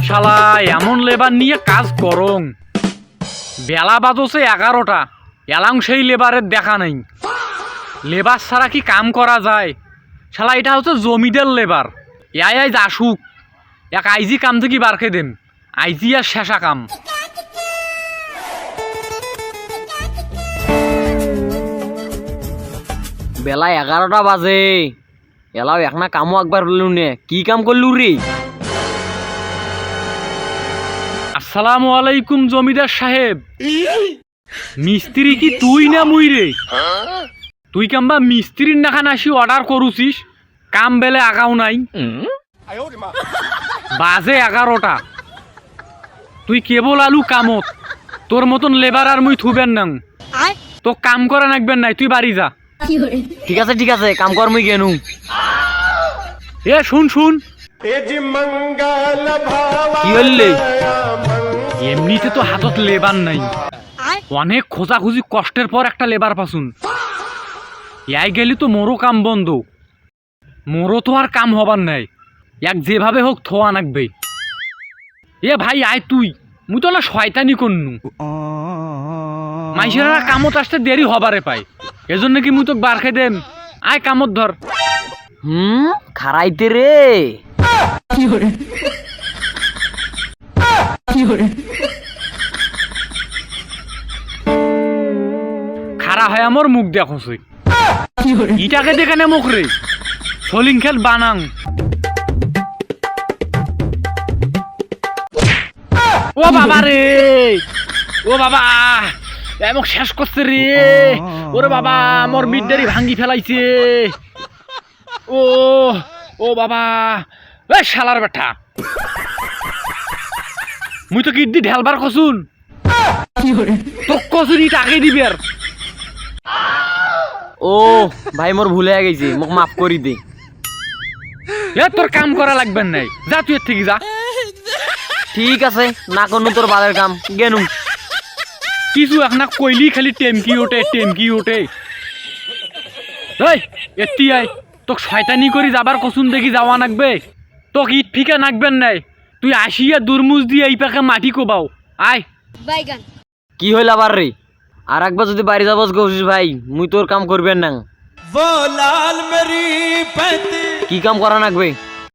শালা এমন লেবার নিয়ে কাজ করং, বেলা বাজছে 11টা, এলাং সেই লেবারের দেখা নেই। লেবার ছাড়া কি কাম করা যায়? শালা এটা হচ্ছে জমিদার লেবার। আইজ আসুক, এক আইজি কাম থেকে বার খেয়ে দেম, আইজি আর শেষা কাম। বেলা 11টা বাজে, এলাও একনা কামও একবার বললু নে, কি কাম করলু রে? আসসালামু আলাইকুম জমিদার সাহেব। মিস্ত্রি কি তুই না মুই রে? তুই কাম্বা মিস্ত্রির নাখান আসি অর্ডার করুছিস, কাম বেলে আগাও নাই। বাজে 11টা, তুই কেবল আলু কামত। তোর মতন লেবার আর মুই থুবেন না, তো কাম করা নাকবেন নাই, তুই বাড়ি যা। ঠিক আছে, কাম কর মুই গেনু। এ শুন শুন, কি হইলে? এমনিতে তো হাতত লেবার নাই, অনেক খোঁজাখুঁজি কষ্টের পর একটা লেবার পাসুন। ইয়াই গেলি তো মোরও কাম বন্ধ, মোরও তো আর কাম হবার নাই, এক যেভাবে হোক থোয়া নাকবে। এ ভাই আয় তুই, মুই তো না শয়তানি করনু, মাইসেরা কামত আসতে দেরি হবারে পাই, এজন্য কি মুই তোকে বার খেয়ে দেম। আয় কামত ধর। খারাইতে রে। খারা হয় আমার মুখ দেখছে, ইটাকে দেখে নে মুখ রে, সলিং খেল বানাং। ও বাবা রে, ও বাবা এমন শেষ করছে রে। ওরে বাবা মোর মিডডারি ভাঙ্গি ফেলাইছে। ও ও বাবা, এ শালার বেটা, মুই তো কিডনি ঢেলবার কসুন, তো কসুন ইট আগে দিবি আর। ও ভাই মোর ভুলে গেছে, মোক মাফ করি দে। এ তোর কাম করা লাগবে নাই, যা তুই এর থেকে যা। ঠিক আছে, না করনু তোর বালের কাম, গেনু। কিছু এখন কইলি খালি টেমকি ওঠে টেমকি ওঠে। এই এটি আয়, তোকে শয়তানি করি যাবার কসুন দেখি যাওয়া নাকবে, তোকে ইট ফিকা নাকবেন নাই। তুই আসিয়া দুরমুজ দিয়ে এই পাকে মাটি কোবাও। আয় কি হইল আবার রে? আর একবার যদি বাড়ি যাবস গৌসিস ভাই, মুই তোর কাম করবেন না। কি কাম করা নাকবে?